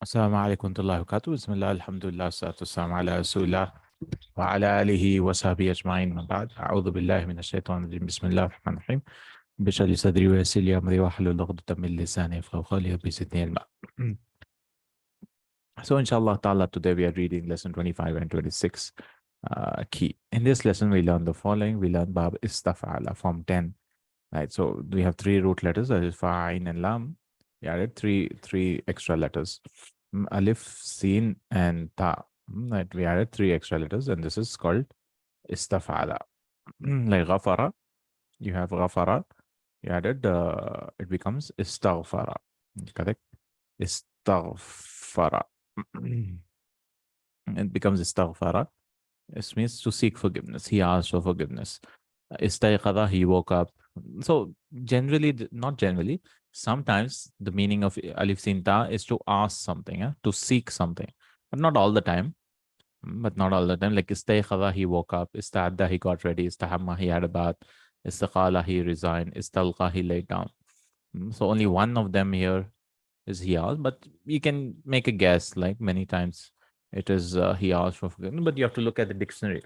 Assalamu alaikum warahmatullahi wabarakatuh. Bismillah, alhamdulillah, salatu wassalamu ala rasulillah wa ala alihi wa sahbihi ajma'in. Ma ba'd. A'udhu billahi minash shaitanir rajim. Bismillahir rahmanir rahim. Bishrah li sadri wa yassir li amri wahlul 'uqdatam min lisani yafqahu qawli wa zidni ilma. So inshallah ta'ala today we are reading lesson 25 and 26 key. In this lesson we learn the following. We learn bab istaf'ala form 10. Right. So we have three root letters, that is fa, ain and lam. We added three extra letters. Alif, Sin, and Ta. Right, we added three extra letters, and this is called istafala. Like ghafara, you have ghafara, you added, it becomes istaghfara. Correct? Istaghfara. It becomes istaghfara. It means to seek forgiveness. He asked for forgiveness. Istayqadha, he woke up. So generally, not generally, sometimes the meaning of alif sin ta is to ask something, to seek something, but not all the time. Like istayqadha, he woke up. Istadda, he got ready. Istahamma, he had a bath. Istaqala, he resigned. Istalqa, he laid down. So only one of them here is he asked, but you can make a guess. Like many times, it is he asked for forgiveness, but you have to look at the dictionary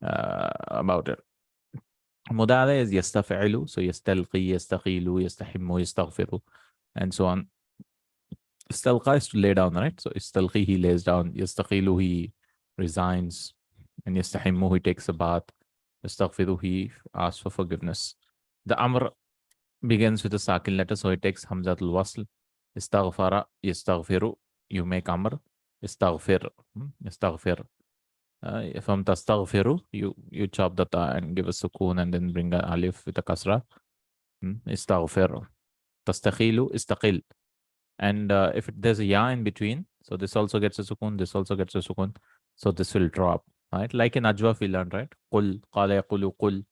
about it. Munada is yastafi'lu, so yastalqi, yastaqilu, yastahimu, yastaghfiru, and so on. Istalqa is to lay down, right? So istalqi, he lays down. Yastaqilu, he resigns. And yastahimu, he takes a bath. Yastaghfiru, he asks for forgiveness. The amr begins with a sakin letter, so it takes hamzatul wasl. Istaghfara, yastaghfiru, you make amr. Istaghfir, yastaghfir. From tastaghfiru, you chop the ta and give a sukoon and then bring an alif with a kasra. Istaghfir. Tastakhilu, istaqil. And if there's a ya in between, so this also gets a sukoon, this also gets a sukoon. So this will drop, right? Like in ajwaf we learned, right? Qul, qala yaqulu qul.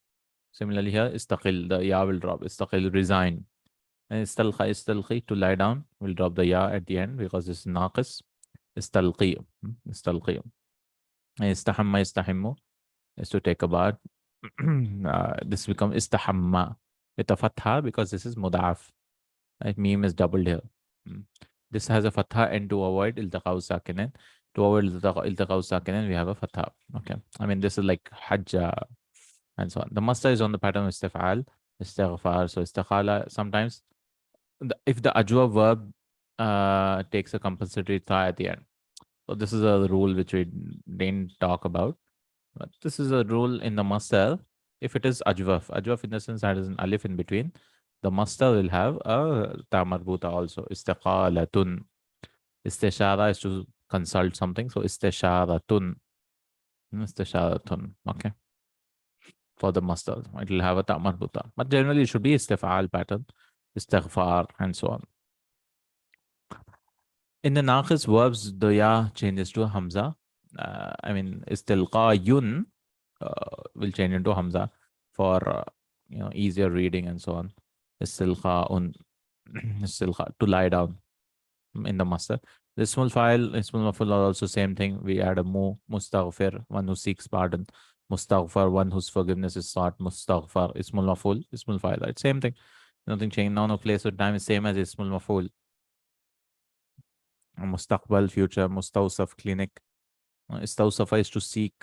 Similarly here, istaqil, the ya will drop. Istaqil, resign. And istalqi, to lie down, will drop the ya at the end because it's naqis. Istalqi, istalqi. Istahamma, istahimu is to take a bath. This becomes istahamma with a fatha because this is mudaf. Right? Meme is doubled here. This has a fatha, and to avoid iltaqaw sakinin, to avoid iltaqaw sakinin, we have a fatha. Okay. I mean, this is like hajja and so on. The master is on the pattern of istif'al, istighfar. So istakhala, sometimes if the ajwa verb takes a compensatory tha at the end. So this is a rule which we didn't talk about. But this is a rule in the masdar. If it is ajwaf in the sense that is an alif in between, the masdar will have a ta marbuta also. Istiqalatun. Istishara is to consult something. So istisharatun. Istisharatun. Okay. For the masdar, it will have a ta marbuta. But generally, it should be istif'al pattern, istighfar, and so on. In the naqis verbs, the ya changes to hamza. I mean, istilqayun will change into hamza for easier reading and so on. Istilqaun, istilqa, to lie down in the master. The ismul fa'il, ismul maf'ul are also same thing. We add a mustaghfir, one who seeks pardon. Mustaghfar, one whose forgiveness is sought. Mustaghfar, ismul maf'ul, ismul fa'il, right? Same thing. Nothing changed. Now, no place or time is same as ismul maf'ul. Mustaqbal, future. Mustawsaf, clinic. Istawsafa is to seek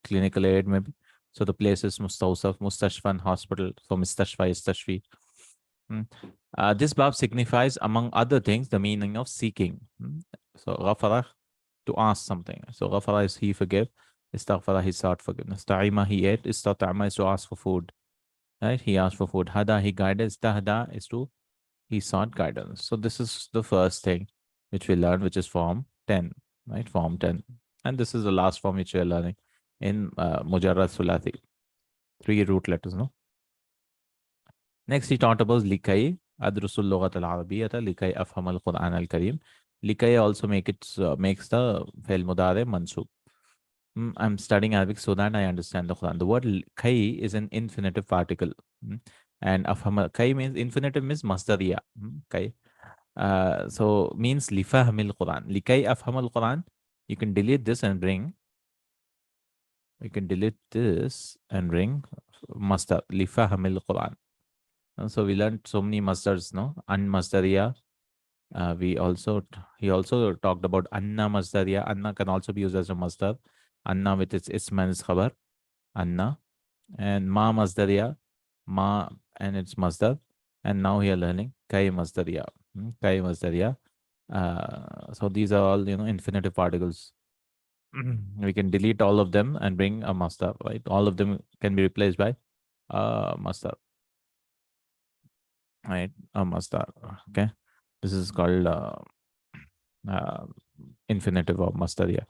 clinical aid, maybe. So the place is mustawsaf, mustashfan, hospital. So mustashfa is tashfi. This bab signifies, among other things, the meaning of seeking. So ghafara, to ask something. So ghafara is he forgive. Istaghfara, he sought forgiveness. Ta'ima, he ate. Istata'ama is to ask for food. Right? He asked for food. Hada, he guided. Istahda is to he sought guidance. So this is the first thing which we learned, which is form 10. Right? Form 10. And this is the last form which we are learning in Mujarrad Sulathi. 3 root letters, no? Next, he taught about likai, adrusul lughat al-arabiyyata, likai afham al-Quran al-Kareem. Likai also makes the fail mudare mansub. I'm studying Arabic so that I understand the Quran. The word kai is an infinitive particle. And afham, kai means, infinitive means masdariya. Kai. So means lifahmil Quran. Likai afham al-Quran. You can delete this and bring. You can delete this and bring masdar. Lifahmil Quran. So we learned so many masdars, no? An masdariya, He also talked about anna masdariya. Anna can also be used as a masdar. Anna with its ism and its khabar. Anna. And ma masdariya. Ma and its masdar. And now we are learning kai masdariya. Kai masdariya. So these are all, infinitive particles. We can delete all of them and bring a masdar, right? All of them can be replaced by masdar, right? A masdar. Okay. This is called uh, infinitive or masdar. Yeah.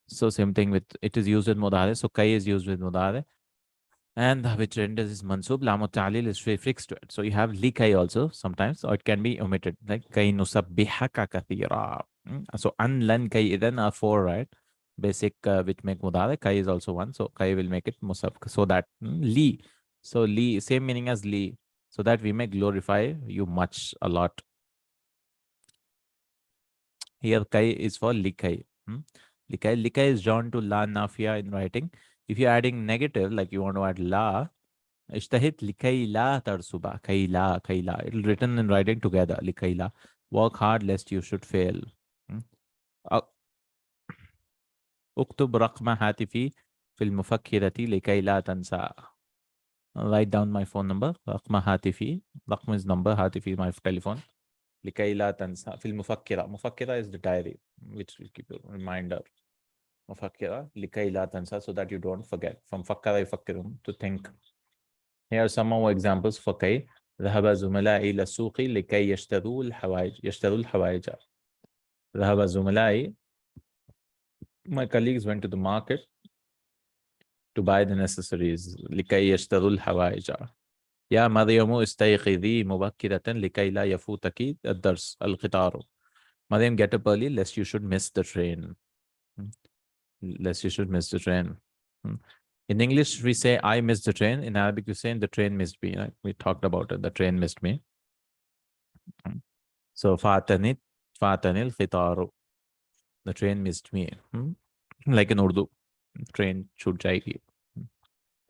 So same thing with, it is used with mudare. So kai is used with mudare. And which renders is mansub. Lamu ta'lil is fixed to it. So you have li kai also sometimes, or it can be omitted. Like kai nusabbihaka kathira. So an, lan, kai, idhan are four, right? Basic which make mudare. Kai is also one. So kai will make it musab. So that li. So li, same meaning as li. So that we may glorify you much, a lot. Here kai is for likai. Likai. Likai is drawn to la nafia in writing. If you're adding negative, like you want to add la, ishtahit likai la tarsuba. Kaila, kaila. It'll written in writing together. Likaila. Work hard lest you should fail. اكتب رقم هاتفي في المفكرة لكي لا تنسى. Write down my phone number. رقم هاتفي. رقم is number. هاتفي my telephone. لكي لا تنسى في المفكرة. مفكرة is the diary which will keep a reminder. مفكرة لكي لا تنسى, so that you don't forget. From فكر يفكرون, to think. Here are some more examples for كي. ذهب زملائي إلى السوق لكي يشتروا الحوائج. ذهب زملائي, my colleagues went to the market to buy the necessaries. لكي يشتروا الحوائج. يا مريم استيقظي مبكرة لكي لا يفوتك الدرس القطار. Mariam, get up early lest you should miss the train. Lest you should miss the train. In English, we say, I missed the train. In Arabic, we say, the train missed me. Right? We talked about it. The train missed me. So, fatanil khitaru. The train missed me. Like in Urdu, train chut jayegi.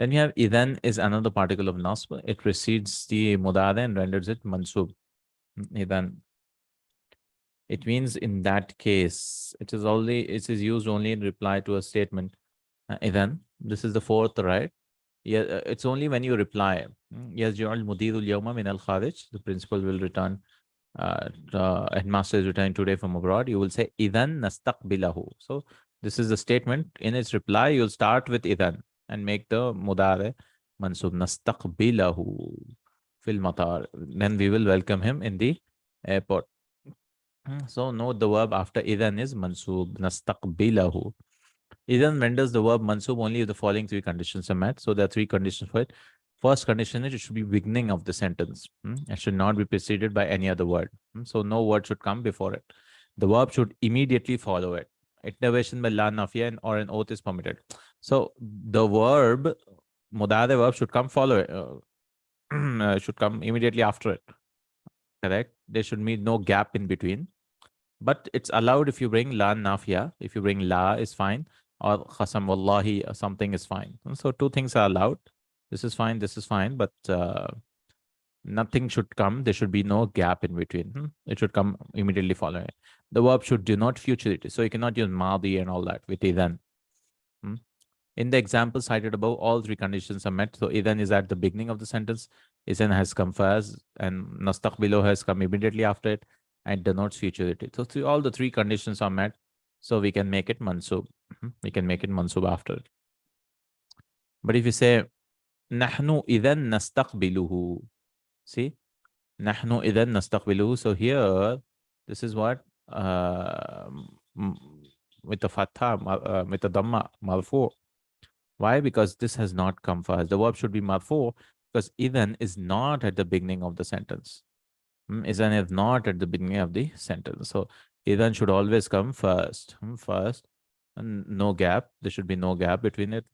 Then you have idhan is another particle of nasb. It precedes the mudada and renders it mansub. Idhan. It means in that case, it is used only in reply to a statement. Idhan, this is the fourth, right? Yeah, it's only when you reply. Yes, mudirul yawma min al kharij. The principal will return. Headmaster is returning today from abroad. You will say idhan nastaqbilahu. So this is the statement. In its reply, you'll start with idhan and make the mudare mansub. Nastaqbilahu fil matar. Then we will welcome him in the airport. So note the verb after idhan is mansub. Nastaqbilahu. Idhan renders the verb mansub only if the following three conditions are met. So there are three conditions for it. First condition is it should be beginning of the sentence. It should not be preceded by any other word. So no word should come before it. The verb should immediately follow it. Intervention by la nafiya or an oath is permitted. So the verb, mudare verb should come follow it. Should come immediately after it. Correct? There should be no gap in between. But it's allowed if you bring la nafiya. If you bring la is fine. Or khasam wallahi, something is fine. So two things are allowed. This is fine, but nothing should come. There should be no gap in between. It should come immediately following it. The verb should denote futurity. So you cannot use madi and all that with idhan. In the example cited above, all three conditions are met. So idhan is at the beginning of the sentence. Idhan has come first, and nastaqbilu has come immediately after it, and denotes futurity. So all the three conditions are met. So we can make it mansub. We can make it mansub after it. But if you say نحن إذا نستقبله. See? نحن إذا نستقبله. So here, this is what? With the fatha, with the dhamma, marfu. Why? Because this has not come first. The verb should be marfu because idhan is not at the beginning of the sentence. Idhan is not at the beginning of the sentence. So idhan should always come first. First. And no gap. There should be no gap between it.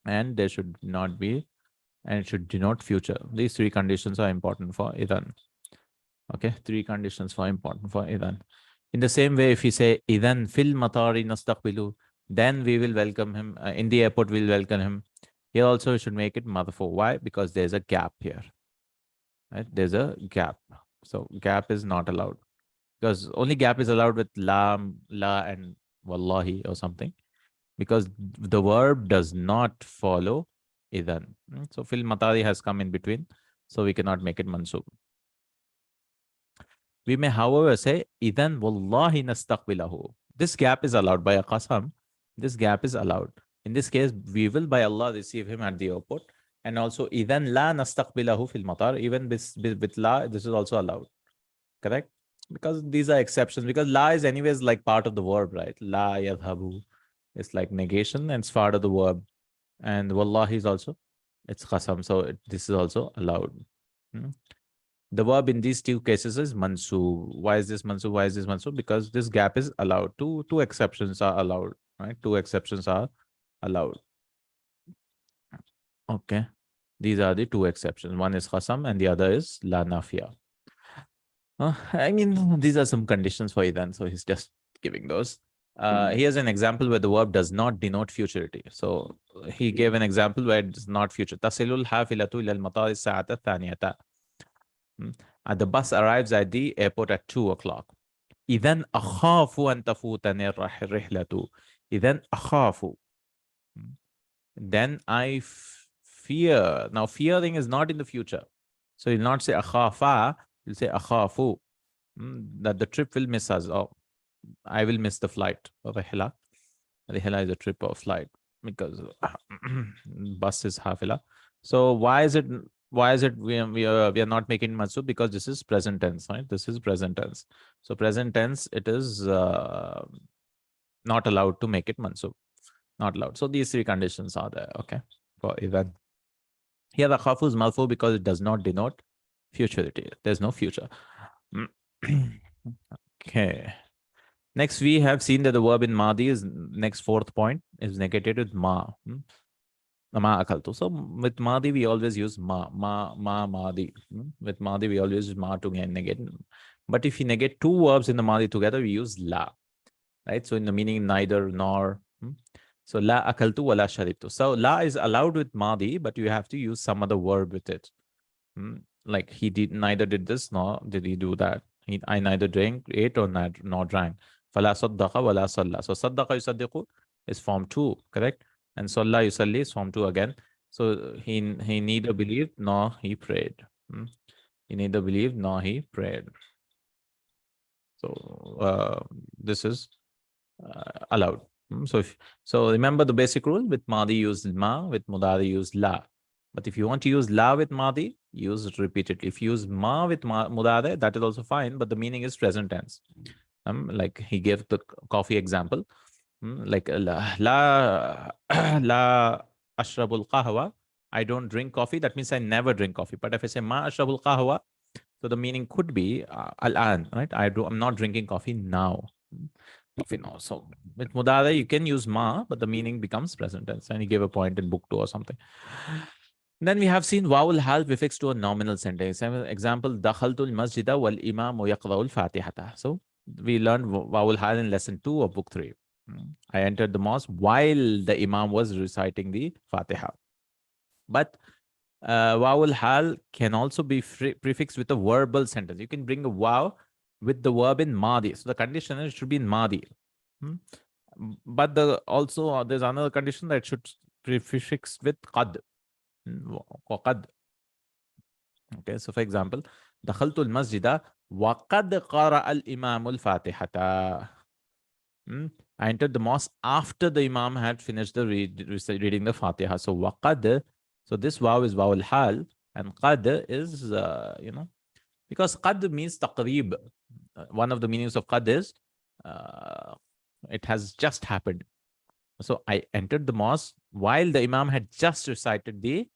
And there should not be, and it should denote future. These three conditions are important for idhan. Okay, three conditions are important for idhan. In the same way, if we say idhan fil matari nastaqbilu, then we will welcome him. In the airport, we'll welcome him. Here also, we should make it marfu. Why? Because there's a gap here. Right? There's a gap. So gap is not allowed, because only gap is allowed with la, and wallahi or something, because the verb does not follow idhan. So fil matari has come in between, so we cannot make it mansub. We may, however, say idhan wallahi nastaqbilahu. This gap is allowed by a qasam. This gap is allowed. In this case, we will by Allah receive him at the airport. And also idhan la nastaqbilahu fil matar. Even with la, this is also allowed. Correct? Because these are exceptions. Because la is anyways like part of the verb, right? La yadhabu. It's like negation and it's part of the verb. And wallahi is also, it's qasam. So this is also allowed. The verb in these two cases is mansub. Why is this mansub? Why is this mansub? Because this gap is allowed. Two exceptions are allowed, right? Two exceptions are allowed. Okay. These are the two exceptions. One is qasam and the other is la nafiya. I mean, these are some conditions for idhan, so he's just giving those. Here's an example where the verb does not denote futurity. So he gave an example where it's not future. Tasilul hafilatu ilal matar sa'ata thaniyata. The bus arrives at the airport at 2 o'clock. إذن أخاف أن تفوتني الرحلة. إذن أخاف. Then I fear. Now, fearing is not in the future. So you'll not say akhafa, you'll say akhafu. That the trip will miss us. Or I will miss the flight. Rihla. Rihla is a trip or flight, because bus is hafila. So why is it we are not making mansub? Because this is present tense, right? This is present tense. So present tense, it is not allowed to make it mansub. Not allowed. So these three conditions are there, okay, for event. Here the khafu is marfu because it does not denote futurity. There's no future. Okay. Next, we have seen that the verb in madi is, next fourth point, is negated with ma. Ma akaltu. So with madi, we always use madi. With madi, we always use ma to negate. But if you negate two verbs in the madi together, we use la. Right? So in the meaning neither nor. So la akaltu wa la sharibtu. So la is allowed with madi, but you have to use some other verb with it. Like he did neither did this nor did he do that. I neither ate or nor drank. Fala saddaqa wa la salla. So saddaqa yusaddiqu is form 2, correct? And salla yusalli is form 2 again. So he neither believed nor he prayed. He neither believed nor he prayed. So this is allowed. So remember the basic rule: with madi use ma, with mudari use la. But if you want to use la with madi, use it repeatedly. If you use ma with mudari, that is also fine, but the meaning is present tense. Like he gave the coffee example. Like la la ashrabul qahwa. I don't drink coffee. That means I never drink coffee. But if I say ma ashrabul qahwa, so the meaning could be al-an, right? I'm not drinking coffee now. Coffee now. So with mudara, you can use ma, but the meaning becomes present tense. And he gave a point in book 2 or something. Then we have seen waw al-hal prefixed to a nominal sentence. Example, dakhaltul masjida wal imamu yaqra'ul fatihata. So we learned waw al-hal in lesson 2 of book 3. I entered the mosque while the imam was reciting the fatiha. But waw al-hal can also be prefixed with a verbal sentence. You can bring a waw with the verb in madi. So the condition is it should be in madi. But also there's another condition that it should prefix with qad. Qad. Okay, so for example, dakhaltu al-masjida wa qad qara al-imam al-fatihata. I entered the mosque after the imam had finished the reading the fatiha. So waqad. So this waw is waw al-hal, and qad is because qad means taqreeb. One of the meanings of qad is it has just happened. So I entered the mosque while the imam had just recited the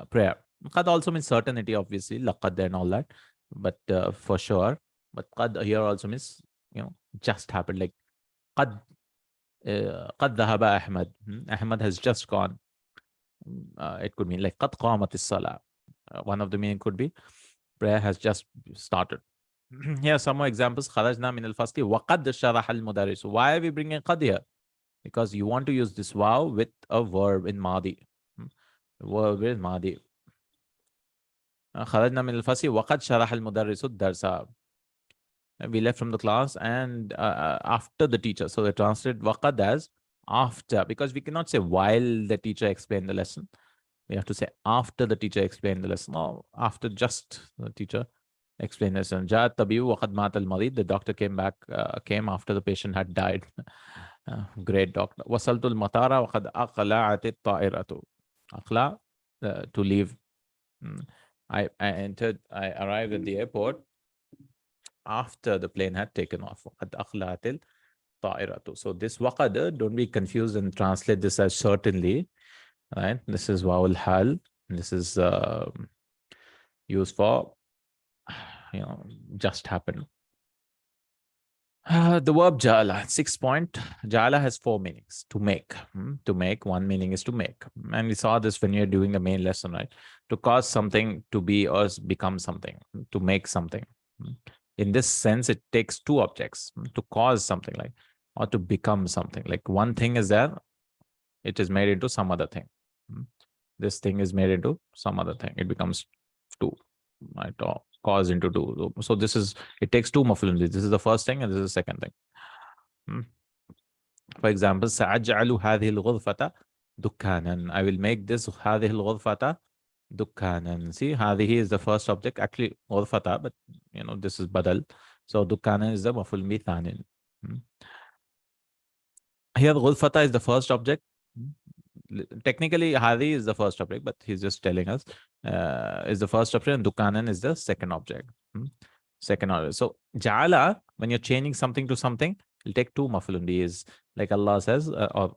prayer. Qad also means certainty, obviously, laqad and all that, but for sure. But qad here also means just happened. Like qad dhahaba Ahmad. Ahmad has just gone. It could mean like qad qamat as-salah. One of the meaning could be prayer has just started. Here are some more examples. Kharajna min al-fasli wa qad sharaha al-mudarris. Why are we bringing qad here? Because you want to use this waw with a verb in madi. Verb in madi. خرجنا من الفصل وقد شرح المدرس الدرس. We left from the class and after the teacher. So they translate waqad as after, because we cannot say while the teacher explained the lesson. We have to say after the teacher explained the lesson, or after just the teacher explained the lesson. جاء الطبيب وقد مات المريض. The doctor came after the patient had died. Great doctor. وصلت المطار وقد أقلعت الطائرة. أقلع, to leave. I arrived at the airport after the plane had taken off. وقد أقلعت الطائرة. So this waqad, don't be confused and translate this as certainly. Right? This is waw al-hal. This is used for, just happened. The verb jaala, 6 point. Jaala has 4 meanings. To make. To make, one meaning is to make. And we saw this when you're doing the main lesson, right? To cause something to be or become something. To make something. In this sense, it takes 2 objects. To cause something, like, or to become something. Like one thing is there, it is made into some other thing. This thing is made into some other thing. It becomes 2, right? Or cause into 2. So this is, it takes 2 maf'ulun. This is the first thing and this is the second thing. For example, سأجعل هذه الغرفة دكانا. I will make this هذه الغرفة دكانا. See, هذه is the first object. Actually, غرفة, but this is badal. So دكانا is the maf'ul bi thanin. Here غرفة is the first object. Technically, Hadi is the first object, but he's just telling us is the first object, and Dukanan is the second object. Second object. So, Jaala, when you're changing something to something, it'll take 2 maf'ulun bi. Is like Allah says, or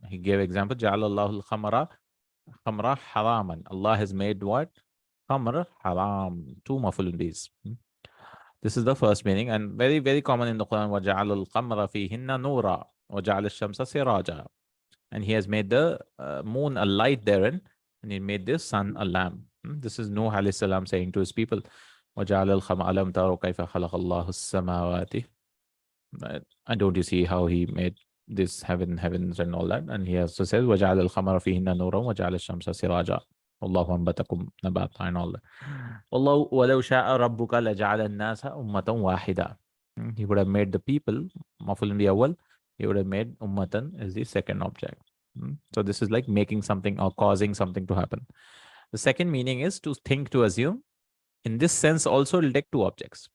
he gave example, Jaala Allahu al-khamra haraman. Allah has made what? Khamr haram. 2 maf'ulun bis. This is the first meaning, and very, very common in the Quran. وَجَعَلَ الْقَمْرَ فِيهِنَّ نُورًا وَجَعَلَ الشَّمْسَ سِرَاجًا. And he has made the moon a light therein, and he made the sun a lamp. This is Nuh alayhi salam saying to his people, وَجَعَلَ الْخَمَ أَلَمْ تَرَوْا كَيْفَ خَلَقَ اللَّهُ السَّمَاوَاتِ. And don't you see how he made this heavens and all that? And he also says, وَجَعَلَ الْخَمَرَ فِيهِنَّ نُورًا وَجَعَلَ الشَّمْسَ سِرَاجًا وَاللَّهُ أَنبَتَكُم نَبَاتًا and all that. وَاللَّهُ وَلَوْ شَاءَ رَبُّكَ لَجَعَلَ النَّاسَ أُمَّةً وَاحِدًا. He would have made the people, maf'ul in the awwal, he would have made ummatan as the second object. So this is like making something or causing something to happen. The second meaning is to think, to assume. In this sense also, it'll take 2 objects.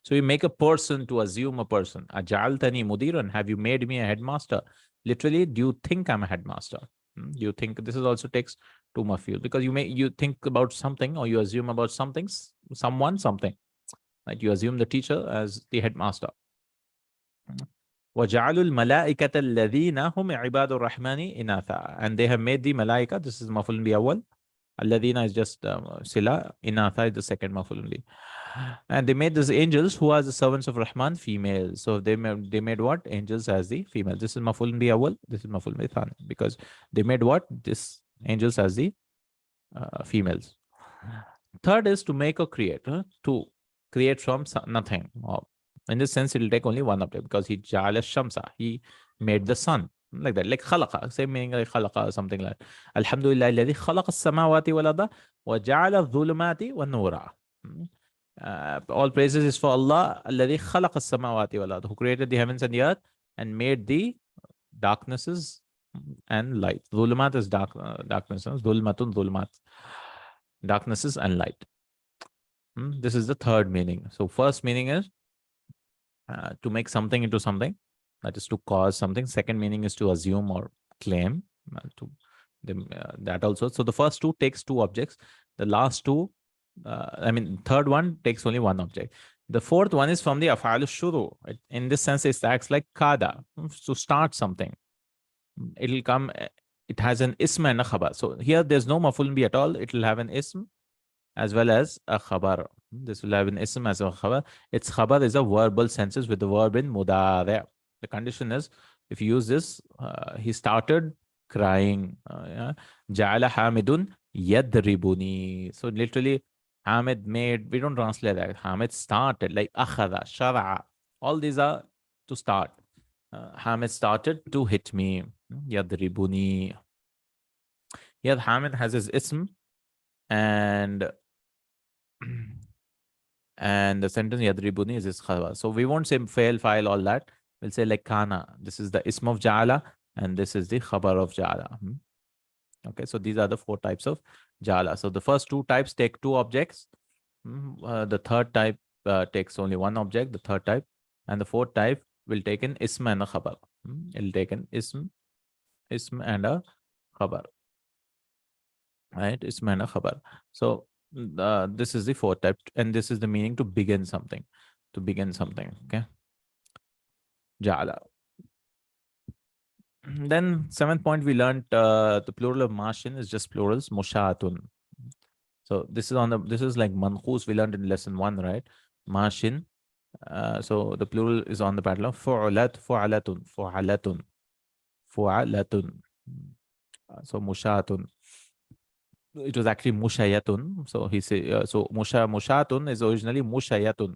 So you make a person to assume a person. Aj'altani mudiran. Have you made me a headmaster? Literally, do you think I'm a headmaster? Do you think? This is also takes 2 maf'ul, because you think about something, or you assume about something, someone, something. Like you assume the teacher as the headmaster. وَجَعَلُوا الْمَلَائِكَةَ الَّذِينَ هُمْ عِبَادُ الرَّحْمَنِ إِنَاثًا. And they have made the malaika. This is maf'ul bi awwal. Alladina is just sila. Inatha is the second maf'ul bi. And they made these angels who are the servants of Rahman females. So they made what? Angels as the female. This is maf'ul bi awwal. This is maf'ul bi thani. Because they made what? This angels as the females. Third is to make or create. To create from nothing. In this sense, it will take only 1 object, because he ja'ala shamsa. He made the sun. Like that. Like khalaqa. Same meaning like khalaqa or something like that. Alhamdulillah alladhi khalaqa as-samawati wal arda wa ja'ala adh-dhulumati wan nura. All praises is for Allah, alladhi khalaqa as-samawati wal arda, who created the heavens and the earth and made the darknesses and light. Dhulumat is darkness. Dhulmatun dhulumat. Darknesses and light. This is the third meaning. So first meaning is to make something into something, that is to cause something. Second meaning is to assume or claim. That also. So the first 2 takes 2 objects. The last 2, third one takes only 1 object. The fourth one is from the af'al shuru. In this sense, it acts like kada, to start something. It'll come. It has an ism and a khabar. So here there's no maf'ul bi at all. It will have an ism as well as a khabar. This will have an ism as a khabar. Its khabar is a verbal senses with the verb in mudari. The condition is, if you use this, he started crying. Ja'ala Hamidun yadribuni. So literally, Hamid made, we don't translate that. Hamid started, like akhada, shara'a. All these are to start. Hamid started to hit me. Yadribuni. Here Hamid has his ism, and And the sentence yadribuni is his khabar. So we won't say fail, file, all that. We'll say like kana. This is the ism of jaala, and this is the khabar of jaala. Okay, so these are the 4 types of jaala. So the first 2 types take 2 objects. The third type takes only 1 object, the third type. And the fourth type will take an ism and a khabar. It'll take an ism and a khabar. Right, ism and a khabar. So this is the fourth type, and this is the meaning to begin something. To begin something, okay? Jaala. Then 7th point, we learned the plural of mashin is just plurals, mushatun. So this is like mankhus we learned in lesson 1, right? Mashin. So the plural is on the pattern of fu'alatun. So mushatun. It was actually mushayatun. So he say so mushatun is originally mushayatun,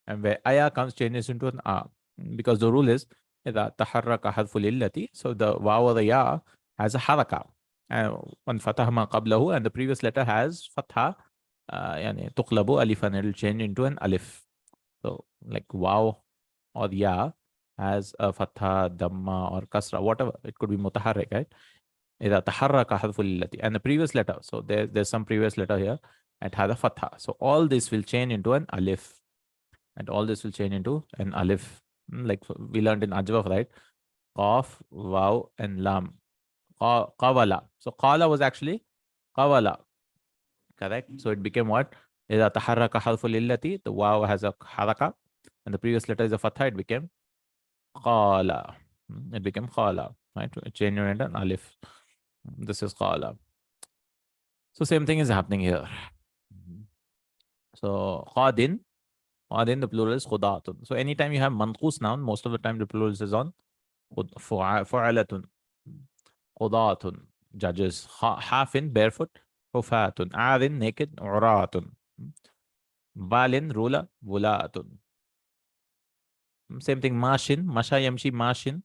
and where aya comes changes into an a, because the rule is إذا تحرك حرف العلة, so the waw or the ya has a haraka, and فتح ما قبله, and the previous letter has fatha, يعني تقلب alifan, it will change into an alif. So like waw or ya has a fatha, dhamma, or kasra, whatever. It could be mutaharrik, right? إذا تحرك حرف العلة, and the previous letter. So there's some previous letter here. It had a fatha. So all this will change into an alif. And all this will change into an alif. Like we learned in Ajwaf, right? Qaf, Waw, and Lam. Qawala. So Qala was actually Qawala. Correct? So it became what? إذا تحرك حرف العلة, the Waw has a haraka, and the previous letter is a fatha, it became Qala. It became Qala. Right? It changed into an alif. This is Qala. So same thing is happening here. So Qadin, the plural is khudatun. So anytime you have manqus noun, most of the time the plural is on fu'alatun, khudatun, judges, hafin, barefoot, hufatun, arin, naked, uratun, balin, ruler, wulatun. Same thing, mashin, masha yamshi, mashin,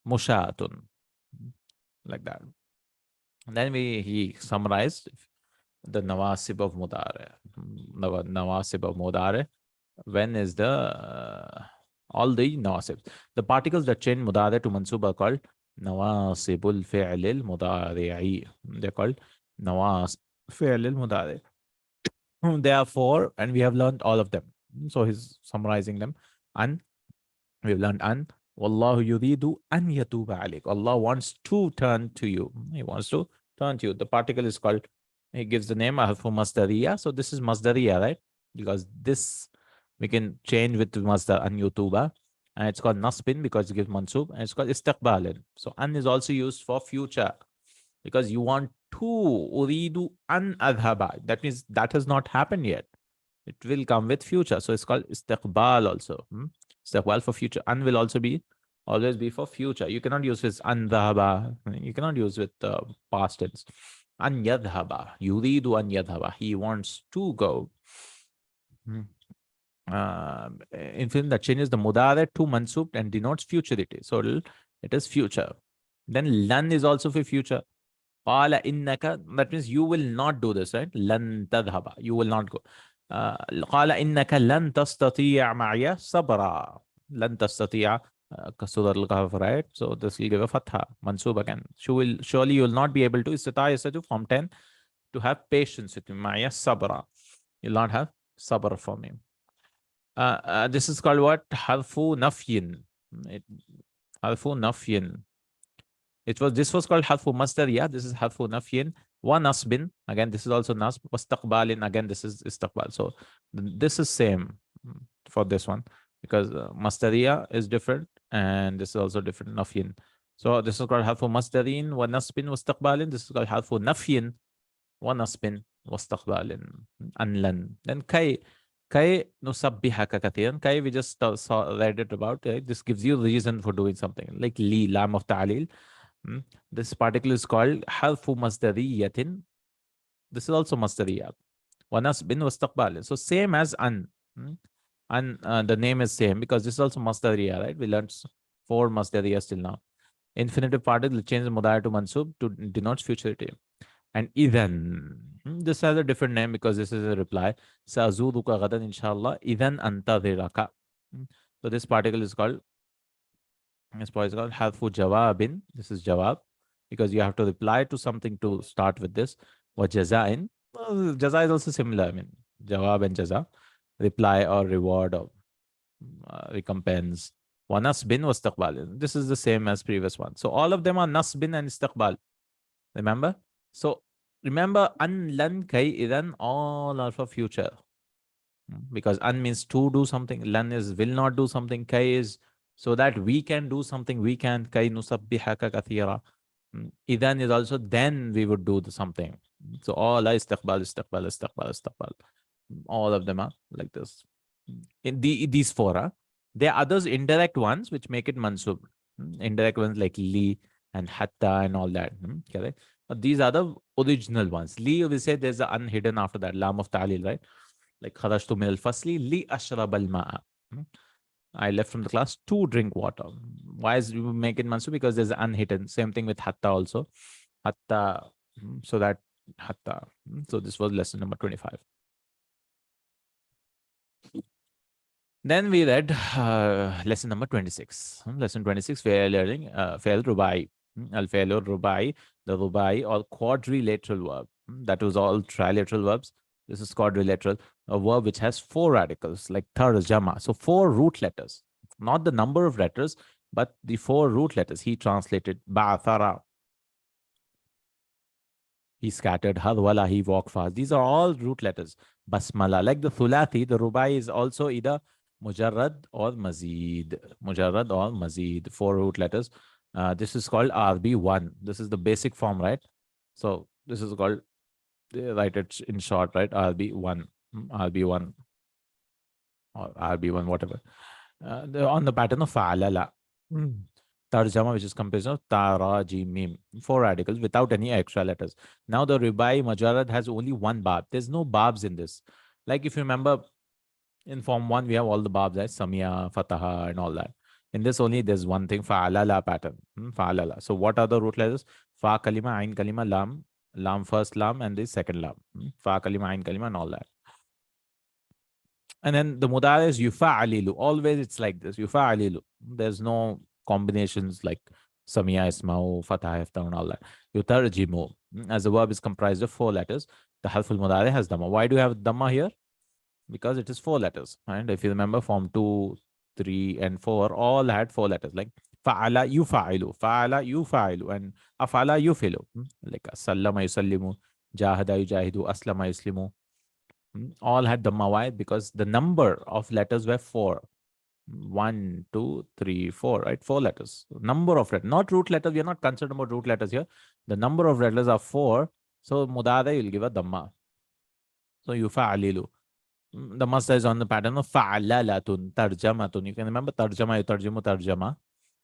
mushatun. Like that. And then he summarized the nawasib of mudare. Nawasib of mudare. When is the all the nawasibs? The particles that change mudare to mansub are called nawasibul fi'lil mudari'i. They're called nawas fi'lil mudari. There are 4, and we have learned all of them. So he's summarizing them. And we've learned an. Wallahu yuridu an yatuba alik. Allah wants to turn to you. He wants to turn to you. The particle is called, he gives the name harfu masdariya. So this is masdariya, right? Because this we can change with masdar an yutuba. And it's called nasbin because it gives mansub. And it's called istiqbalin. So an is also used for future, because you want to uridu an adhaba. That means that has not happened yet. It will come with future. So it's called istiqbal also. Istiqbal for future. An will also be always be for future. You cannot use with an dhaba. You cannot use with past tense. An yadhaba. Yuridu an yadhaba. He wants to go. Infinitive that changes the mudare to mansub and denotes futurity. So it is future. Then lan is also for future. Qala innaka, that means you will not do this, right? Lan tadhaba. You will not go. Qala innaka lan tastati'a ma'ya sabra. Lan tastati'a Surah Al-Kahf, right? So this will give a fatha, mansub again. Surely you will not be able to, istita is to form 10, to have patience with me. Ma'ya sabra. You'll not have sabr for me. This is called what? Harfu nafyin. Harfu nafyin. This was called harfu masdar. This is harfu nafyin. Wa nasbin. Again, this is also nasb. Wastaqbalin. Again, this is istiqbal. So this is same for this one, because masdariya is different and this is also different. Nafyin. So this is called harfu masdarin wa nasbin wastaqbalin. This is called harfu nafyin wa nasbin wastaqbalin. Anlan. Then kay nusabbihaka kathiran. Kai, we just read it about. Right? This gives you reason for doing something. Like li, lam of ta'lil. This particle is called harfu masdariyatin. This is also masdariyat. Wa nasbin wastaqbalin. So same as an. And the name is same because this is also masdariya, right? We learned 4 masdariyas till now. Infinitive particle changes mudari to mansub to denote futurity. And idhan, this has a different name because this is a reply. Sa'azuduka gadan inshallah. Idhan antadhiraka. So this particle is called, harfu jawabin. This is jawab because you have to reply to something to start with this. Wa jazain. Well, jaza is also similar. I mean, jawab and jaza, reply or reward or recompense. Wa nasbin wa istiqbal. This is the same as previous one. So all of them are nasbin and istiqbal. Remember? So remember, an, lan, kai, idan, all are for future. Because an means to do something, lan is will not do something, kai is so that we can do something, we can, kai nusabbihaka kathira. Idan is also then we would do something. So all are istiqbal, istiqbal, istiqbal, istiqbal. All of them are like this. In these four are. There are others indirect ones which make it mansub. Indirect ones like li and hatta and all that. Correct? But these are the original ones. Li, we say there's an unhidden after that, lam of ta'lil, right? Like kharajtu min al-fasli li ashrab al-ma'a. I left from the class to drink water. Why is you make it mansub? Because there's an unhidden. Same thing with hatta also. Hatta, so that hatta. So this was lesson number 25. Then we read lesson number 26. Lesson 26, we are learning fail rubai. Al-fail rubai, the rubai or quadrilateral verb. That was all trilateral verbs. This is quadrilateral, a verb which has four radicals, like tarjama. So four root letters, not the number of letters, but the four root letters. He translated ba'thara. He scattered hadwala, he walked fast. These are all root letters. Basmala, like the thulathi, the rubai is also either mujarrad or mazid. Mujarrad or mazid, four root letters. This is called RB1. This is the basic form, right? So this is called, write it in short, right? RB1, RB1 or RB1, whatever. On the pattern of fa'alala. Tarjama, which is composed of tara, jim, mim, four radicals without any extra letters. Now the rubai mujarrad has only one bab. There's no babs in this. Like if you remember, in form 1, we have all the babs, right? Samia, fataha, and all that. In this only, there's one thing, fa'alala pattern. Fa'alala. So what are the root letters? Fa kalima, ain kalima, lam. Lam first lam and the second lam. Fa kalima, ain kalima, and all that. And then the mudara is yufa'alilu. Always it's like this. Yufa'alilu. There's no combinations like samia, isma'u, fatah, ifta, and all that. Yutarjimu. As the verb is comprised of four letters, the harful mudara has dhamma. Why do you have dhamma here? Because it is four letters. And if you remember, form 2, 3, and 4 all had four letters. Like fa'ala yufa'ilu, fa'ala yufa'ilu, and afala yufilu. Like sallama yusallimu, jahada yujahidu, aslama yuslimu. All had dhamma. Why? Because the number of letters were 4. 1, 2, 3, 4, right? 4 letters. Number of letters, not root letters. We are not concerned about root letters here. The number of letters are 4. So mudada will give a dhamma. So yufa'alilu. The masdar is on the pattern of fa'alalatun, tarjamatun. You can remember tarjama, yutarjimu, tarjama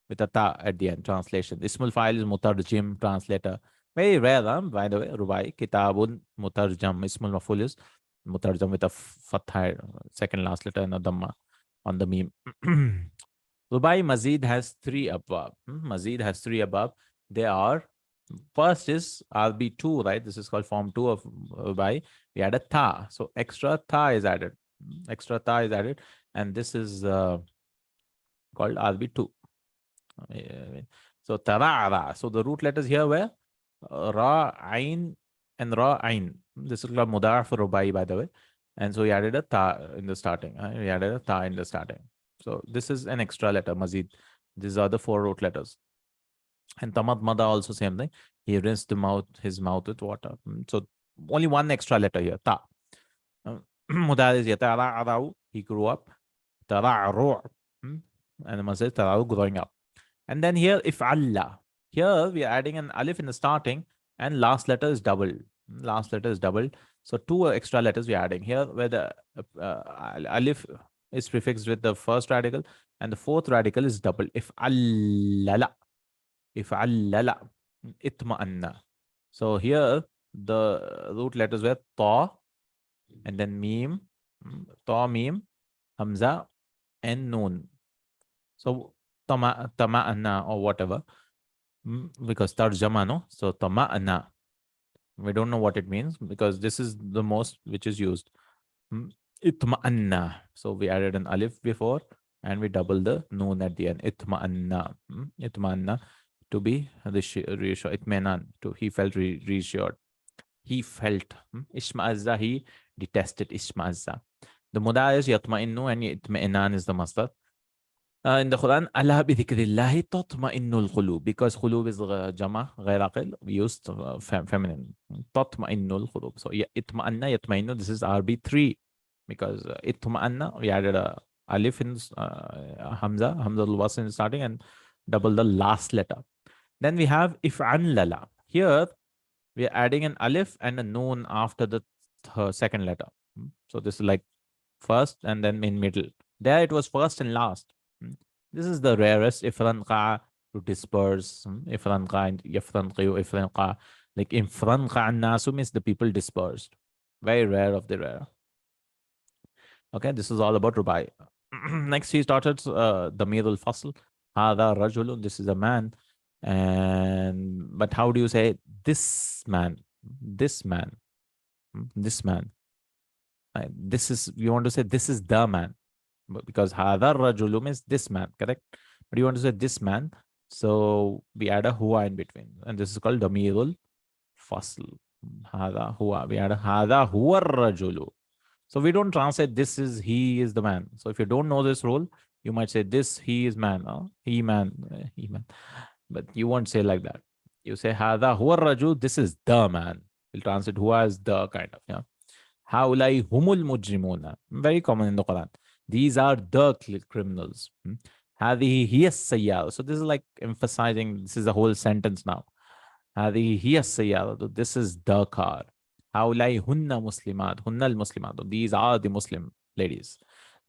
with a ta at the end, translation. Ismul fa'il is mutarjim, translator. Very rare, by the way, rubai. Kitabun, mutarjam. Ismul maf'ul is mutarjam with a fatha, second last letter, and a dhamma on the meme. Rubai mazid has 3 above. Mazid has 3 above. They are, first is RB2, right? This is called form 2 of rubai. We add a tha. So extra tha is added. Extra tha is added. And this is called RB2. So tara'ara. So the root letters here were ra, ain, and ra, ain. This is called mudar for rubai, by the way. And so we added a ta in the starting. We added a ta in the starting. So this is an extra letter, mazid. These are the 4 root letters. And tamat mada also same thing. He rinsed his mouth with water. So only one extra letter here, ta. Mudar is yatara'ara'u. He grew up. Tara'ru'. And the mazid tara'u, growing up. And then here, if Allah. Here we are adding an alif in the starting, and last letter is doubled. Last letter is doubled. So 2 extra letters we are adding here, where the alif is prefixed with the first radical, and the 4th radical is doubled. If allala. If allala. Itma'anna. So here the root letters were ta, and then mim, ta, mim, hamza, and noon. So tama'anna or whatever. Because tarjama, no? So tama'na. We don't know what it means because this is the most which is used. Itma'anna. So we added an alif before and we double the noon at the end. Itma'anna. Itma'anna, to be reassured. Itmenan, to he felt reassured. He felt. Ishma'azza, he detested Ishma'azza. The muda is yatma'innu and itme'enan is the masdar. In the Quran, Allah bi dhikrillahi tatma'innul qulub, because qulub is jama, ghair aqil, used feminine. Tatma'innul qulub. So itma'anna, yatma'innu, this is RB 3, because itma'anna, we added a alif in Hamza al-wasl in starting and double the last letter. Then we have if'an lala. Here, we are adding an alif and a noon after the second letter. So this is like first and then in middle. There it was first and last. This is the rarest. Ifranqa, to disperse. Ifranqa, yafranqiyu, ifranqa. Like infranqa an-nasu means the people dispersed. Very rare of the rare. Okay, this is all about rubai. Next, he started damir al-fasl. Hada rajulun, this is a man. And but how do you say this man? This man. This man. This is, you want to say this is the man, because hada rajulu means this man, correct? But you want to say this man, so we add a huwa in between, and this is called damirul fasl. Hada huwa, we add a hada huwa rajulu. So we don't translate this is he is the man. So if you don't know this rule, you might say this he is man, he man, he man. But you won't say like that. You say hada huwa rajul, this is the man. We'll translate huwa as the, kind of, yeah. Haulai humul mujrimuna. Very common in the Quran. These are the criminals. Hadihi hiya sayyara. So this is like emphasizing, this is a whole sentence now. Hadihi hiya sayyara. This is the car. Haulai hunna muslimat. Hunna al-muslimat. These are the Muslim ladies.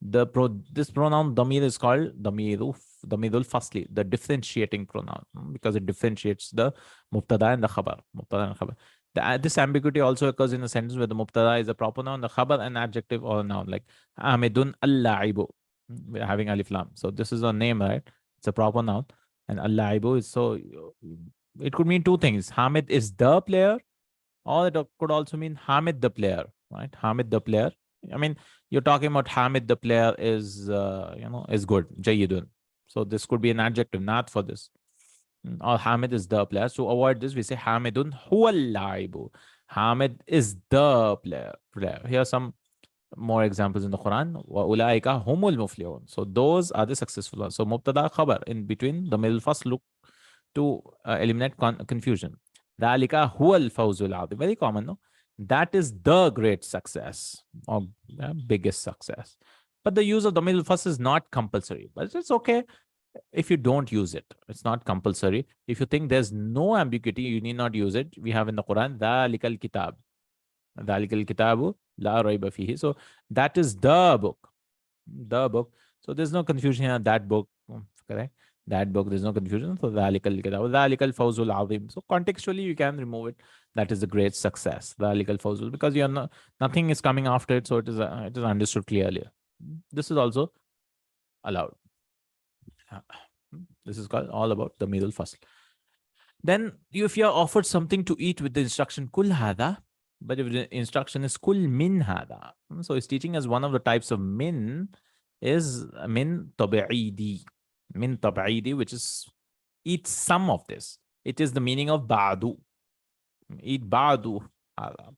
This pronoun damir is called damirul fasli, the differentiating pronoun, because it differentiates the mubtada and the khabar. Mubtada and khabar. This ambiguity also occurs in a sentence where the mubtada is a proper noun, the khabar an adjective or a noun, like Amidun al-la'ibu. We're having alif lam. So this is a name, right? It's a proper noun. And al-la'ibu is, so it could mean two things. Hamid is the player, or it could also mean Hamid the player, right? Hamid the player. I mean, you're talking about Hamid the player is, is good, Jayyidun. So this could be an adjective, not for this. Or Hamid is the player. To avoid this, we say Hamidun huwa al-laibu. Hamid is the player. Here are some more examples in the Quran. Wa ulaika humul muflihun. So those are the successful ones. So mubtada khabar in between the middle first look to eliminate confusion. Dhalika huwa al-fawzul azim. Very common, no? That is the great success or biggest success. But the use of the middle first is not compulsory. But it's okay if you don't use it. It's not compulsory. If you think there's no ambiguity, you need not use it. We have in the Quran, dhalikal kitab. Dhalikal kitabu la rayba fihi. So that is the book. The book. So there's no confusion here. That book, correct? That book, there's no confusion. So dhalikal kitab, dhalikal fawzul azim. So contextually, you can remove it. That is the great success. Dhalikal fawzul, because you're not, nothing is coming after it, so it is understood clearly. This is also allowed. This is called all about the middle fasl. Then if you are offered something to eat with the instruction kul hada, but if the instruction is kul min hada, so it's teaching us one of the types of min is min tabi'idi. Min tabi'idi, which is eat some of this. It is the meaning of ba'du. Eat ba'du hada.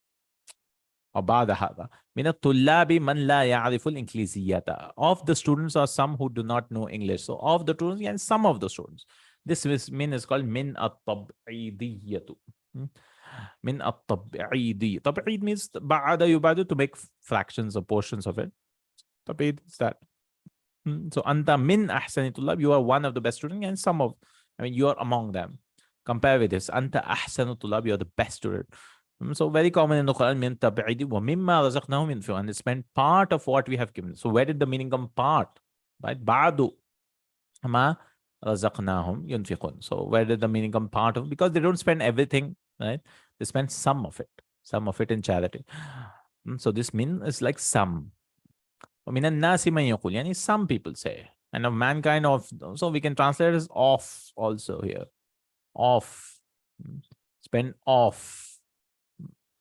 Or ba'da hada. Min at-tullabi man la ya'rifu al-ingliziyata. Of the students are some who do not know English. So of the students and some of the students. This min is called min at-tab'idiyatu. Min at-tab'idi. Tab'id means ba'ada yubadu, to make fractions or portions of it. Tab'id is that. So anta min ahsani tullab, you are one of the best students, and some of, you are among them. Compare with this. Anta ahsanu tullab, you are the best student. So very common in the Quran, min tab'idi wa mimma razaqnahum yunfiqun, and it's meant part of what we have given. So where did the meaning come? Part, right? Ba'du ma razaqnahum yunfiqun. So where did the meaning come? Part of, because they don't spend everything, right? They spend some of it in charity. So this min is like some. Some people say, and of mankind of, so we can translate it as off also here. Off. Spend off.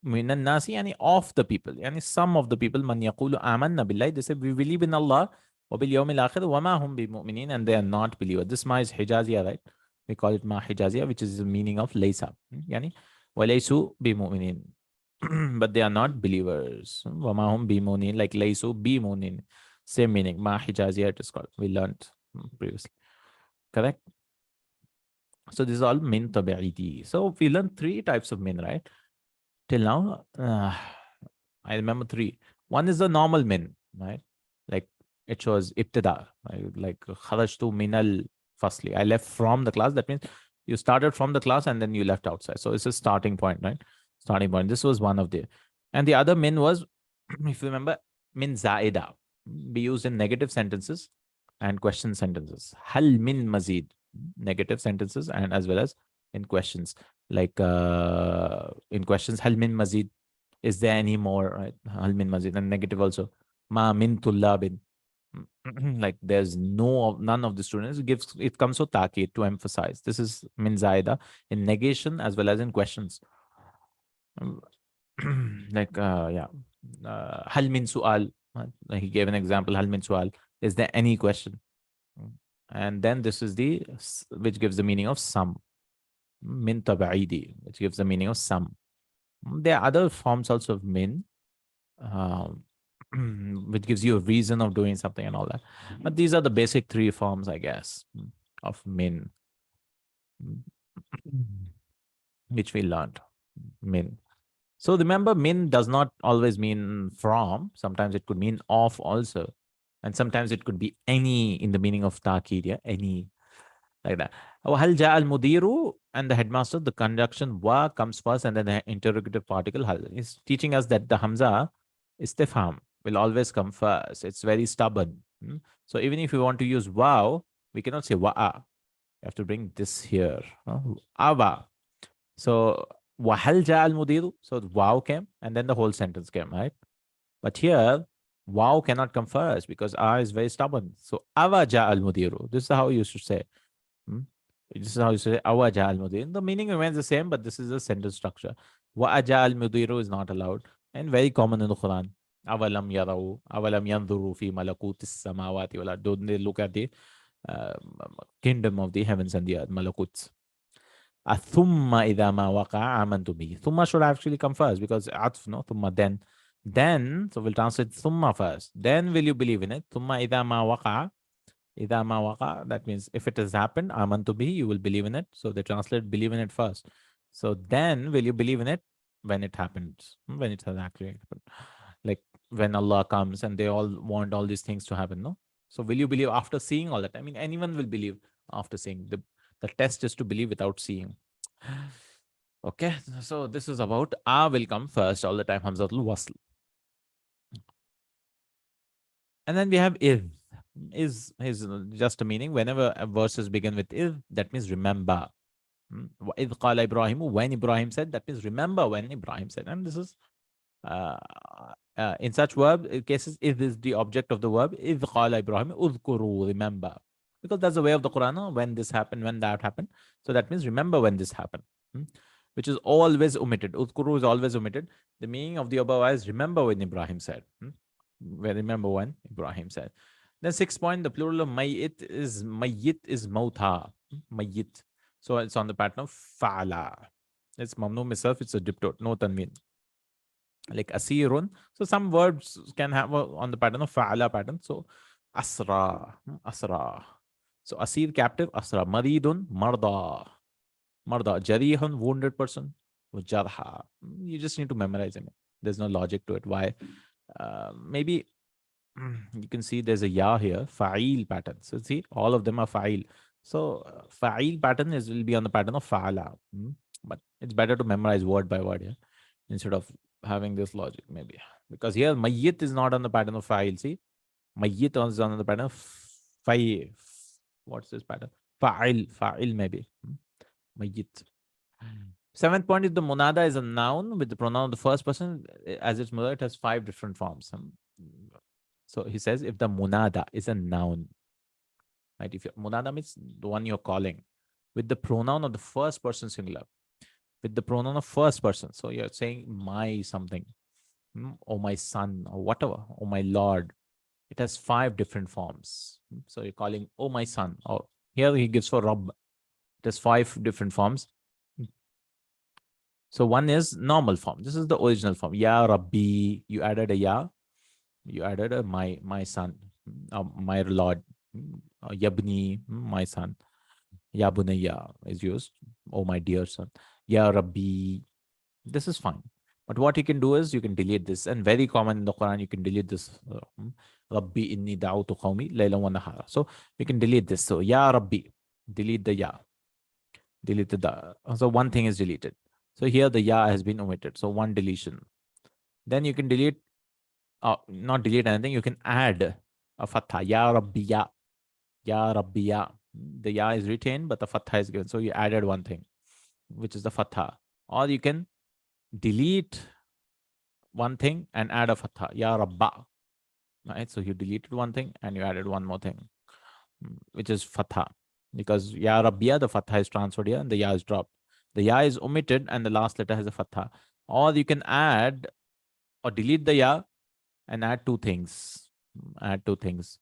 من الناس يعني of the people يعني some of the people من يقول آمنا بالله, they say we believe in Allah وباليوم الآخر وما هم بمؤمنين, and they are not believers. This ma is Hijaziyah, right? We call it ma Hijaziyah, which is the meaning of laysa يعني وليسوا بمؤمنين but they are not believers. وما هم بمؤمنين, like ليسوا بمؤمنين, same meaning. Ma Hijaziyah it is called, we learned previously, correct? So this is all min tabi'idi. So we learned three types of min, right? Till now, I remember three. One is the normal min, right? Like it shows ibtida, right? Like kharajtu minal fasli. I left from the class. That means you started from the class and then you left outside. So it's a starting point, right? Starting point. This was one of the, and the other min was, if you remember, min zaida, be used in negative sentences and question sentences. Hal min mazid, negative sentences and as well as in questions. Like in questions, hal min mazid, is there any more, right? Hal min mazid, and negative also. Ma min tullabin, like there's none of the students. It comes so takid to emphasize. This is min zaida in negation as well as in questions. Like yeah, hal min su'al. He gave an example. Hal min su'al. Is there any question? And then this is the which gives the meaning of some. Min tabaidi, which gives the meaning of some. There are other forms also of min, which gives you a reason of doing something and all that. But these are the basic three forms, I guess, of min, which we learned. Min. So remember, min does not always mean from. Sometimes it could mean of also. And sometimes it could be any in the meaning of ta'kid, yeah, any, like that. Hal ja al mudiru, and the headmaster, the conjunction wa comes first and then the interrogative particle hal is teaching us that the hamza istifham will always come first. It's very stubborn. So even if you want to use wow, we cannot say wa'a. You have to bring this here. Awa. So wahal ja al mudiru. So wow came and then the whole sentence came, right? But here, wow cannot come first because a is very stubborn. So awa ja al mudiru. This is how you should say. This is how you say awaja al mudir. The meaning remains the same, but this is a sentence structure. Wa aja al mudiru is not allowed and very common in the Quran. Awalam yarau, awalam yanzuru fi malakutis samawati wal ard. Don't they look at the uh, kingdom of the heavens and the earth, malakuts. Thumma idha ma waqa'a amantu bihi. Thumma should actually come first because atf, no? Thumma then. Then, so we'll translate thumma first. Then will you believe in it? Thumma idha ma waqa'a. Idha ma waqa, that means if it has happened, amantu bihi, you will believe in it. So they translate believe in it first. So then will you believe in it when it happens, when it has actually happened. Like when Allah comes and they all want all these things to happen, no? So will you believe after seeing all that? I mean, anyone will believe after seeing. The test is to believe without seeing. Okay, so this is about will come first all the time, Hamzatul Wasl. And then we have id. Is just a meaning. Whenever verses begin with id, that means remember. وَإِذْ قَالَ Ibrahim, when Ibrahim said, that means remember when Ibrahim said. And this is uh, in such verb cases, id is the object of the verb. إِذْ قَالَ Ibrahim, اذْكُرُوا, remember. Because that's the way of the Quran, when this happened, when that happened. So that means remember when this happened, which is always omitted. Udhkuru is always omitted. The meaning of the above is remember when Ibrahim said. Remember when Ibrahim said. Then 6th point, the plural of mayyit is mauta. Mayyit. So it's on the pattern of fa'ala. It's mamnu itself, it's a diptot, no tanween. Like asirun. So some verbs can have on the pattern of fa'ala pattern. So asra, asra. So asir, captive, asra. Maridun, marda. Marda. Jarihun, wounded person. Jarha. You just need to memorize it. There's no logic to it. Why? Maybe you can see there's a ya here, fa'il pattern. So see, all of them are fa'il. So fa'il pattern will be on the pattern of fa'ala. But it's better to memorize word by word here instead of having this logic maybe. Because here mayyit is not on the pattern of fa'il. See, mayyit is on the pattern of fa'il. What's this pattern? Fa'il maybe. Mayyit. 7th point is the munada is a noun with the pronoun of the first person as its mother. It has 5 different forms. So he says if the munada is a noun, right? If munada means the one you're calling with the pronoun of the first person singular. with the pronoun of first person. So you're saying my something, or my son, or whatever, or my Lord. It has 5 different forms. So you're calling, oh my son, or here he gives for Rabb. It has 5 different forms. So one is normal form. This is the original form. Ya Rabbi. You added a ya. You added a my son, my Lord. Yabni, my son. Ya bunayya is used. Oh my dear son. Ya Rabbi. This is fine. But what you can do is you can delete this. And very common in the Quran, you can delete this. Rabbi inni da'utu qawmi laylan wa nahara. So we can delete this. So Ya Rabbi. Delete the ya. Delete the da. So one thing is deleted. So here the ya has been omitted. So one deletion. Then you can delete, not delete anything. You can add a fatha. Ya Rabbi ya. Ya Rabbi ya. The ya is retained, but the fatha is given. So you added one thing, which is the fatha. Or you can delete one thing and add a fatha. Ya Rabba. Right? So you deleted one thing and you added one more thing, which is fatha. Because Ya Rabbiya, the fatha is transferred here and the ya is dropped. The ya is omitted and the last letter has a fatha. Or you can add or delete the ya and add 2 things. Add 2 things,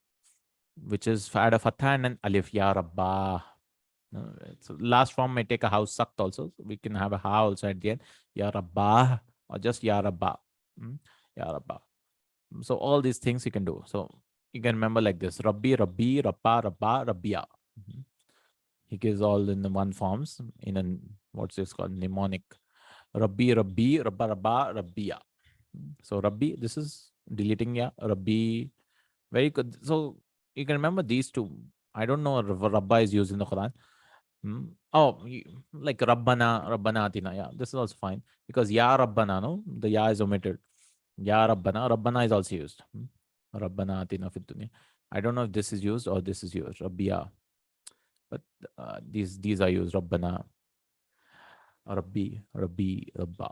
which is add a fatha and an alif. Ya Rabba. So last form may take a house sucked also. So we can have a ha also at the end. Ya Rabba or just Ya Rabba. Ya Rabba. So all these things you can do. So you can remember like this: Rabbi, Rabbi, Rabba, Rabba, Rabbiya. He gives all in the one forms in an what's this called mnemonic. Rabbi, Rabbi, Rabba, Rabba, Rabbiya. So Rabbi, this is deleting ya. Rabbi, very good. So you can remember these 2. I don't know if Rabba is used in the Quran. Oh, like Rabbana, Rabbana Atina. Yeah, this is also fine because Ya Rabbana, no, the Ya is omitted. Ya Rabbana, Rabbana is also used. Rabbana Atina fid dunya. I don't know if this is used or this is used. Rabbiya, but these are used. Rabbana, Rabbi, Rabbi, Rabba.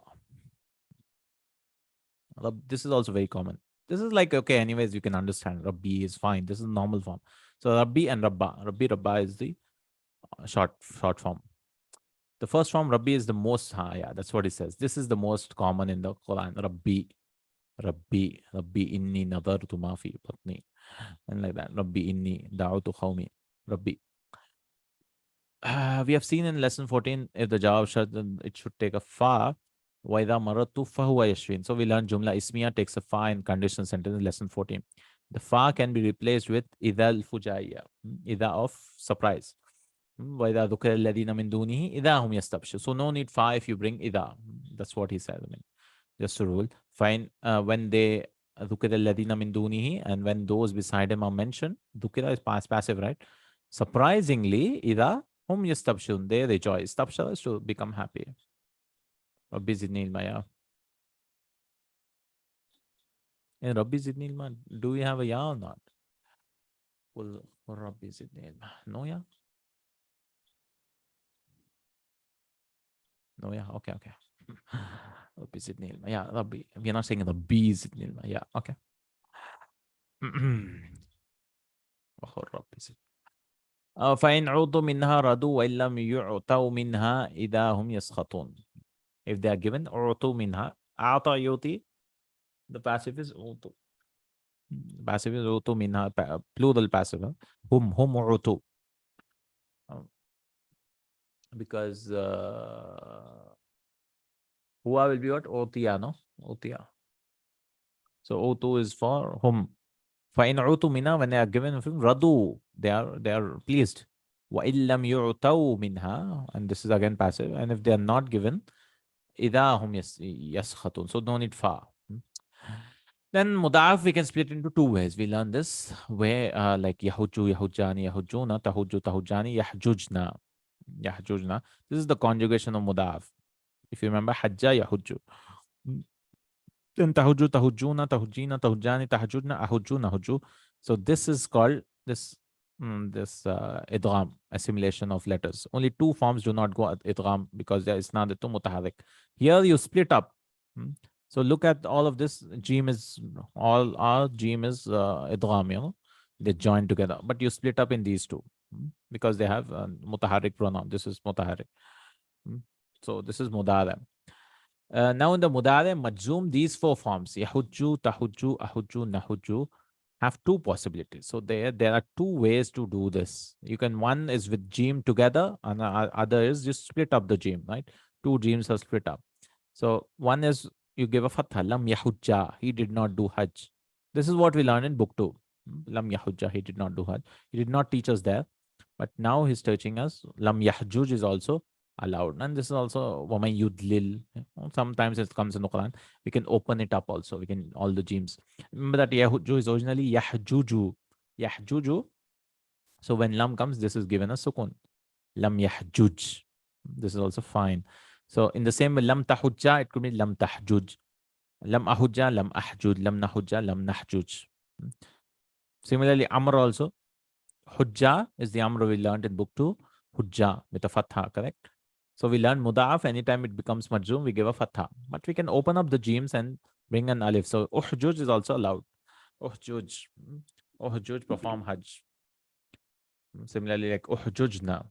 This is also very common. This is like, okay, anyways, you can understand. Rabbi is fine. This is normal form. So Rabbi and Rabba. Rabbi, Rabba is the short form. The first form, Rabbi, is the most, yeah, that's what it says. This is the most common in the Quran. Rabbi, Rabbi, Rabbi inni nadartu ma fi batni. And like that. Rabbi inni da'utu khawmi. Rabbi. We have seen in lesson 14, if the jawab shart, then it should take a fa. وَإِذَا مَرَرْتُ فَهُوَ يَشْفِينَ. So we learned Jumla Ismiya takes a fa in conditional sentence in lesson 14. The fa can be replaced with إِذَا الْفُجَائِيَ. إِذَا of surprise. وَإِذَا ذُكِرَ الَّذِينَ مِن دُونِهِ إِذَا هُمْ يَسْتَبْشِرُونَ. So no need fa if you bring إِذَا. That's what he said. I mean, just a rule. Fine. When they ذُكِرَ الَّذِينَ مِن دُونِهِ, and when those beside him are mentioned, ذُكِرَ is past passive, right? Surprisingly, إِذَا hum yastabshirun, they rejoice. Tabshara is to become happy. Rabbi zidni ilma, yeah. In Rabbi zidni ilma, do we have a ya or not? Well, Rabbi zidni ilma. No, yeah. No, yeah. Okay, okay. Rabbi zidni ilma. Yeah, Rabbi. We are not saying Rabbi zidni ilma. Yeah, okay. Rabbi zidni. فإن عُطوا منها ردوا وإن لم يعطوا منها إذا هم يسخطون. If they are given عُطوا منها, أعطى يعطي, the passive is عُطوا. Passive is عُطوا منها, plural passive. Hum عُطوا. Because huwa will be what? Otiya, no? Otiya. So Otu is for whom. فَإِنْ عُطُوا مِنْهَا, when they are given from Radu, they are pleased. وَإِن لَمْ يُعْتَوْا مِنْهَا, and this is again passive. And if they are not given, إِذَا هُمْ يَسْخَطُونَ. So no need fa. Then mudaf we can split into 2 ways. We learn this where like yahujju, yahujjani, yahujjuna, tahujju, tahujjani, yahjujna. Yahjujna. This is the conjugation of mudaf. If you remember, hajja, yahujju. Then tahujju, tahujjuna, tahujjina, tahujjani, tahajjudna, ahujju, nahujju. So this is called this idgham, assimilation of letters. Only 2 forms do not go at idgham because there is not the 2 mutaharrik. Here you split up. So look at all of this. Jim is all our Jim is idgham, you know, they join together. But you split up in these 2 because they have mutaharrik pronoun. This is mutaharrik. So this is mudara. Now in the mudare majzoom, these four forms, yahujju, tahujju, ahujju, nahujju, have two possibilities. So there are two ways to do this. You can, one is with jim together, and other is just split up the jim, right? Two jims are split up. So one is you give a fatha, lam yahujja, he did not do hajj. This is what we learned in book 2. Lam yahujja, he did not do hajj. He did not teach us there. But now he's teaching us lam yahjuj is also allowed. And this is also waman yudlil. Sometimes it comes in the Quran. We can open it up also. We can, all the jims. Remember that yahjuj is originally yahjuju. Yahjuju. So when lam comes, this is given a sukun. Lam yahjuj. This is also fine. So in the same way, lam tahujja, it could be lam tahjuj. Lam ahujja, lam ahjuj. Lam nahujja, lam nahjuj. Similarly, amr also. Hujja is the amr we learned in book 2. Hujja with a fatha, correct? So we learn mudaf. Anytime it becomes majzoom, we give a fatha. But we can open up the jims and bring an alif. So uhjuj is also allowed. Uhjuj. Uhjuj, perform hajj. Similarly, like uhjujna.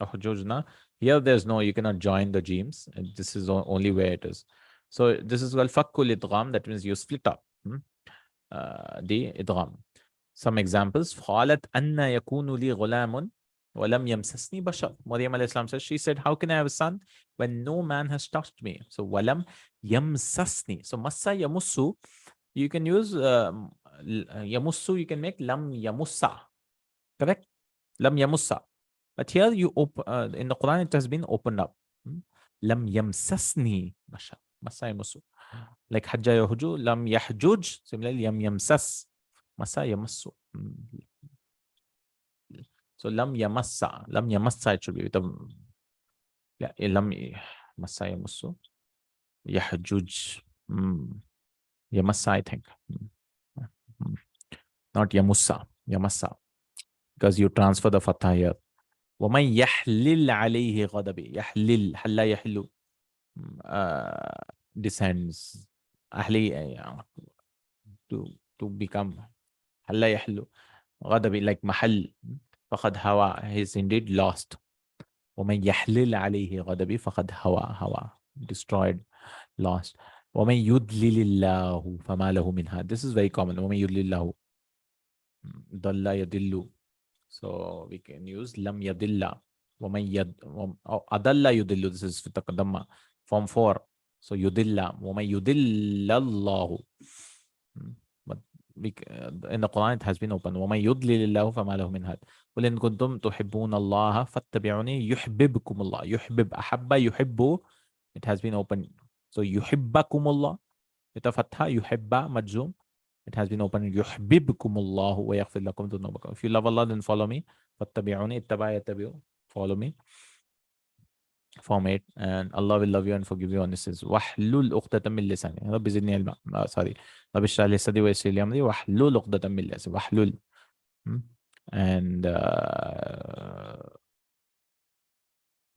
Uhjujna. Here there's no, you cannot join the jims. And this is the only way it is. So this is called fakkul idgham. That means you split up the idgham. Some examples. قالت أن يكون لي غلام ولم يمسسني بشر. Maryam alayhi salam says, she said, how can I have a son when no man has touched me? So walam yamsasni. So massa yamussu, you can use yamussu, you can make lam yamussa. Correct? Lam yamussa. But here you open, in the Quran it has been opened up. Lam yamsasni bashar. Massa yamussu. Like hajja yahuju, lam yahjuj. Similarly, lam yamsas. Massa yamassu. So lam yamassa. Lam yamassa it should be with a lam massa yamassu. Yahjuj. Yamassa, I think. Not yamussa. Yamassa. Because you transfer the fatha here. وَمَنْ يَحْلِلْ عَلَيْهِ غَضَبِ. يَحْلِلْ. حَلَّ يَحِلُّ. Descends. أهلي to become. حَلَّ يَحِلُّ. غَضَبِ like mahal. فَقَدْ هَوَى. He is indeed lost. وَمَنْ يَحْلِلْ عَلَيْهِ غَضَبِ فَقَدْ هَوَى. هَوَى. Destroyed. Lost. وَمَنْ يُدْلِلِ اللَّهُ فَمَا لَهُ مِنْ هَادٍ. This is very common. وَمَنْ يُدْلِلِ اللَّهُ. ضَلَّ يَدِلُّ. So we can use lam yadilla. Adalla yudillu. This is fitaqadamma. Form 4. So yudilla. Wama yudillallahu. But in the Quran it has been open. وَمَنْ يُضْلِلِ اللَّهُ فَمَا لَهُ مِنْ هَادٍ. قُلْ إِن كُنتُمْ تُحِبُّونَ اللَّهَ فَاتَّبِعُونِي يُحْبِبْكُمُ اللَّهُ. يُحْبِبْ أَحَبَّ يُحِبُّ. It has been open. So يُحِبَّكُمُ اللَّهُ. With a fatha, yuhibba majzoom. It has been opened. Yuhbibkumullahu wa yaghfir lakum dhunubakum. If you love Allah, then follow me. Fattabi'uni, ittaba yattabi'u. Follow me. Form 8. And Allah will love you and forgive you on this. Wahlul uqdatan min lisani. Rabbi zidni ilma. Sorry. Rabbi shrah li sadri wa yassir li amri. Wahlul uqdatan min lisani. Wahlul. And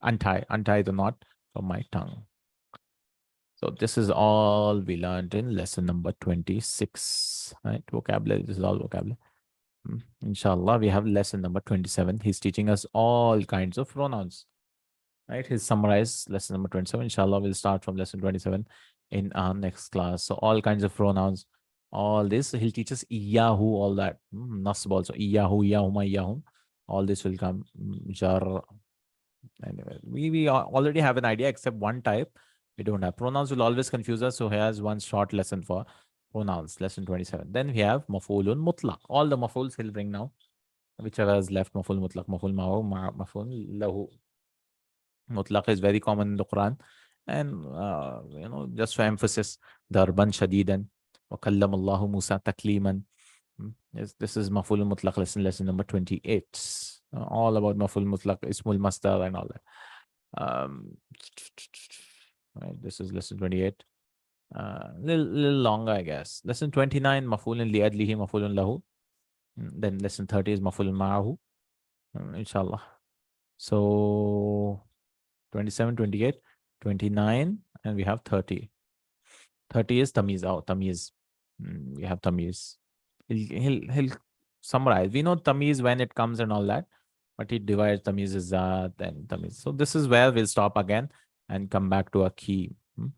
untie the knot from my tongue. So this is all we learned in lesson number 26, right? Vocabulary, this is all vocabulary. Inshallah, we have lesson number 27. He's teaching us all kinds of pronouns, right? He's summarized lesson number 27. Inshallah, we'll start from lesson 27 in our next class. So all kinds of pronouns, all this, he'll teach us iyahu, all that. Nasb also, iyahu, iyahuma, iyahum. All this will come. Jar. Anyway, we already have an idea except one type. We don't have. Pronouns will always confuse us. So here's one short lesson for pronouns, lesson 27. Then we have maf'ulun mutlaq. All the maf'uls he'll bring now. Whichever is left, maf'ul mutlaq, maf'ul ma'u, maf'ul lahu. Mutlaq is very common in the Quran. And, just for emphasis, darban shadidan. Wa kallam Allahu Musa takliman. Yes, this is maf'ul mutlaq lesson number 28. All about maf'ul mutlaq, ismul masdar and all that. Right, this is lesson 28. Little longer, I guess. Lesson 29, maf'ulun li'adlihi, maf'ulun lahu. Then lesson 30 is maf'ulun ma'ahu. Inshallah. So 27, 28, 29, and we have 30. 30 is tamiz. Oh, tamiz. We have tamiz. He'll summarize. We know tamiz when it comes and all that, but he divides tamiz is zat and tamiz. So this is where we'll stop again. and come back to a key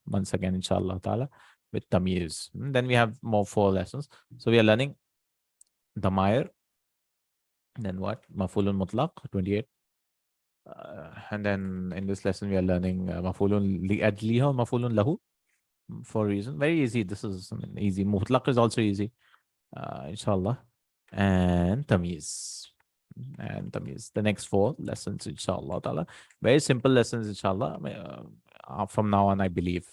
once again, inshallah ta'ala, with tamyiz. Then we have more 4 lessons. So we are learning damair, then what? Mafulun mutlaq, 28. And then in this lesson, we are learning mafulun li'adliha, mafulun lahu, for a reason. Very easy. This is easy. Mutlaq is also easy, inshallah. And tamyiz. And tamyiz. The next 4 lessons, inshallah ta'ala. Very simple lessons, inshallah. From now on, I believe.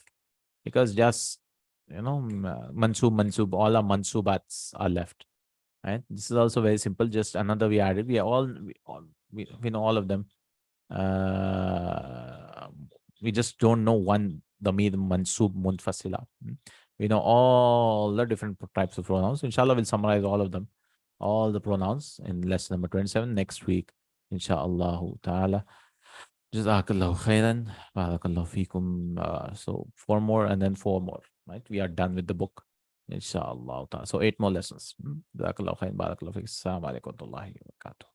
Because just, mansub, all our mansubats are left. Right? This is also very simple. Just another we added. We know all of them. We just don't know one, damir, mansub, munfasila. We know all the different types of pronouns. Inshallah, we'll summarize all of them, all the pronouns in lesson number 27 next week. Inshallah ta'ala. Jazakallahu khairan. Barakallahu feekum. So 4 more and then 4 more. Right? We are done with the book. Inshallah ta'ala. So 8 more lessons. Jazakallahu khairan. Barakallahu feekum. Assalamu alaikum wa rahmatullahi wa barakatuh.